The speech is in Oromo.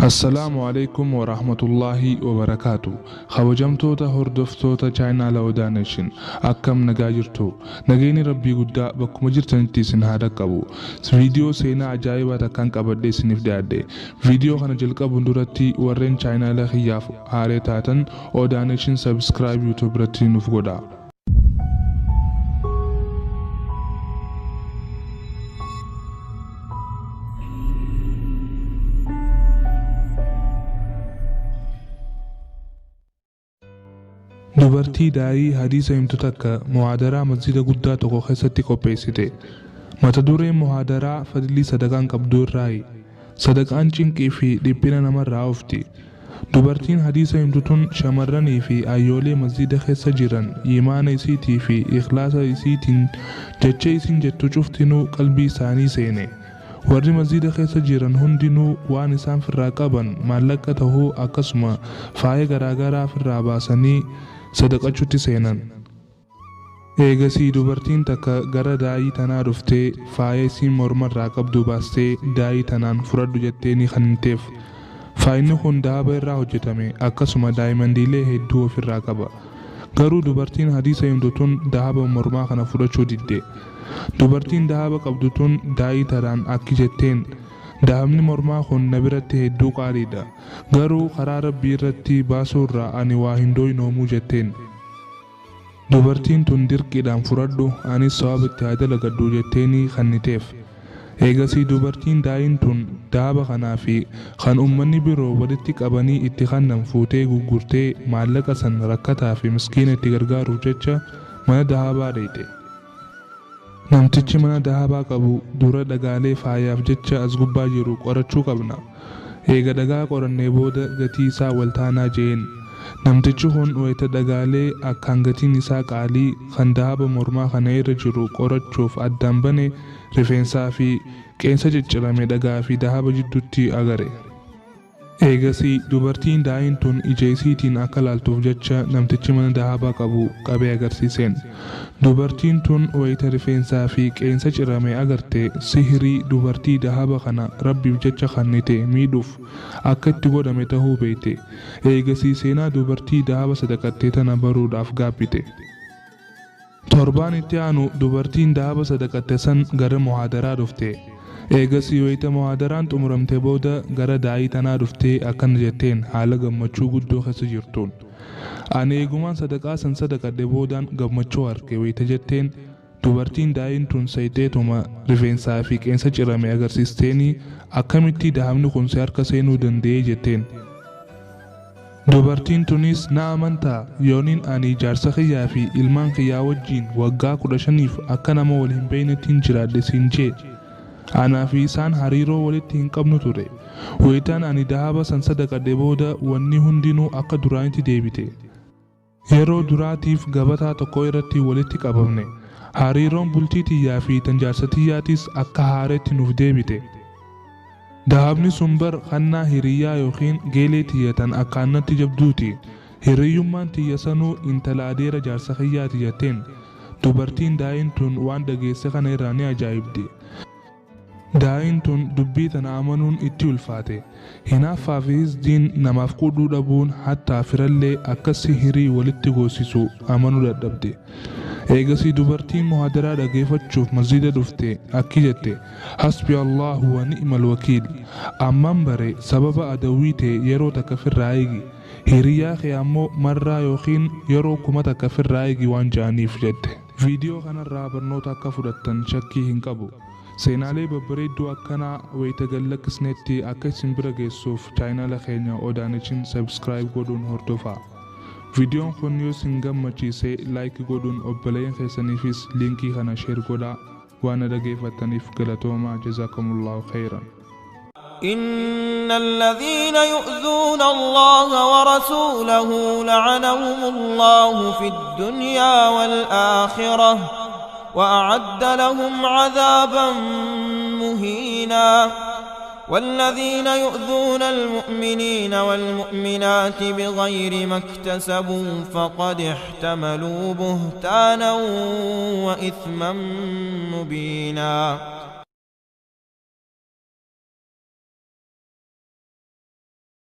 السلام عليكم ورحمة الله وبركاته. خوجمتوتا هردفتوتا چاينال ودانشن أكم نجاجرتو نجيني ربي قدا بكم جرتن تيسن هذا كابو فيديو سينا عجائبة كان كبدي سنف دادي فيديو خنا جلكا بندورتي ورين چاينال خياف هارتاتن ودانشن سبسكرايب يوتيوب رتي نفقودا. दुबर्ती दाई हदीस हिमतु तक मुहादरा मस्जिद गुद्दा तो खैसती को पेसिते मतदूरे मुहादरा फदली सदकान कब्दूर राई सदकान चिंकी फी डिपिना नमर राउफ्ती दुबर्तीन हदीस हिमतुन शमरनी फी आयोले मस्जिद खैस जिरन ईमान इसी थी फी इखलास इसी थिन जच्चे इसिन जत्तु चुफ्तिनु कल्बी सानी सेने वर्री मस्जिद खैस जिरन हुंदिनु वा निसान फिर्राकबन मालकतहु अकस्मा फाये गरागरा फिर्राबासनी सदका चुट्टी सेनन एगसी दुबर्तीन तक gara daa'ii tanaa dhuftee faaya isiin mormarraa qabdu baastee daa'ii tanaan fudhadhu jettee ni kenniteef. Faayinni kun daaba irraa hojjetame akkasuma daa'imandiilee hedduu ofirraa qaba. Garuu dubartiin hadiisa himtu tun daaba mormaa kana fudhachuu didde. Dubartiin daaba qabdu tun daa'ii tanaan akki jetteen dahabni mormaa kun na biratti hedduu qaaliidha. Garuu karaa rabbii irratti baasuurraa ani waa hin dooynoomuu jetteen. Dubartiin tun dirqiidhaan fudhadhu anis sawaba itti haa dalagadhu jetteeni kenniteef. Eegasii dubartiin daa'iin tun dahaba kanaa fi kan uummanni biroo walitti qabanii itti kennan fuutee gurgurtee maallaqa san rakkataa fi miskiina itti gargaaruuf jecha mana dahabaa dheeyte. Namtichi mana dahabaa qabu dura dhagaalee faayaaf jecha as gubbaa jiru qorachuu qabna. Eega dhagaa qorannee booda gatii isaa waltaanaa jeen. Namtichi kun wayita dhagaalee akkaan gatiin isaa qaalii kan dahaba mormaa kana irra jiru qorachuuf addaan bane rifeensaa fi qeensa ciccirame dhagaa fi dahaba jidduutti agare. Eegasii dubartiin daa'iin tun ija isiitiin akka laaltuuf jecha namtichi mana dahabaa qabu qabee agarsiiseen. Dubartiin tun wayita rifeensaa fi qeensa cirame agarte sihirii dubartii dahaba kana rabbiif jecha kennite miidhuuf akka itti godhame tahuu beekte. Eegasii seenaa dubartii dahaba sadaqattee tana baruudhaaf gaabbite. Torbaan itti aanu dubartiin dahaba sadaqatte san gara muhaadaraa dhufte. Eegasii wayita muhaadaraan xumuramte booda gara daa'ii tanaa dhuftee akkana jetteen haala gammachuu guddoo keessa jirtuun. Ani eegumaan sadaqaa san sadaqadhe boodaan gammachuu arge wayita jetteen dubartiin daa'iin tun sayiteetuma rifeensaa fi qeensa cirame agarsiisteeni akkamitti dahabni kun si harka seenuu danda'ee jetteen. Dubartiin tunis na amantaa yooniin ani jaarsa kiyyaa fi ilmaan kiyyaa wajjiin waggaa 15f akka nama wal hin beeknettiin jiraadhe siin jee. Anaa fi isaan hariiroo walitti hin qabnu ture. Wayitaan ani dahaba san sadaqadhe booda wanni hundinuu akka duraanitti deebite. Yeroo duraatiif gabataa tokko irratti walitti qabamne. Hariiroon bultii tiyyaa fi tan jaarsa tiyyaatis akka haaretti nuuf deebite. Dahabni sun bar kannaa hiriyyaa yookiin geelee tiyyatan akkaannatti jabduuti. Hiriyyummaan tiyya sanuu intala adeera jaarsa kiyyaati jetteen. Dubartiin daa'iin tun waan dhageesse kana irraa ni ajaa'ibde. Daa'iin tun dubbii tana amanuun itti ulfaate. Hinaaffaa fi hizdiin namaaf qudhuu dhabuun hattaa firallee akka sihirii walitti goosisu amanuu dadhabde. Eegasii dubartiin muhaadaraa dhageeffachuuf masjida dhufte akki jette hasbi Allahu wa ni'mal wakiil. Amman bare sababa adawwii ta'e yeroo takka firraa eegi. Hiriyyaa kee ammoo marraa yookiin yeroo kuma takka firraa eegi waan ja'aniif jette. Viidiyoo kanarraa barnoota akka fudhattan shakkii hin qabu. Seenaalee babbareedduu akkanaa wayita gallakkisneetti akka isin bira geessuuf chaayinaala keenya Odaanichin sabskiraayib godhuun hordofaa. Viidiyoon kun yoo isin gammachiise laayik godhuun obboleeyyan keessaniifis liinkii kana sheer godhaa. Waan dhageeffattaniif galatoomaa jazaakumullahu khayran. إن الذين يؤذون الله ورسوله لعنهم الله في الدنيا والآخرة وأعد لهم عذابا مهينا والذين يؤذون المؤمنين والمؤمنات بغير ما اكتسبوا فقد احتملوا بهتانا وإثما مبينا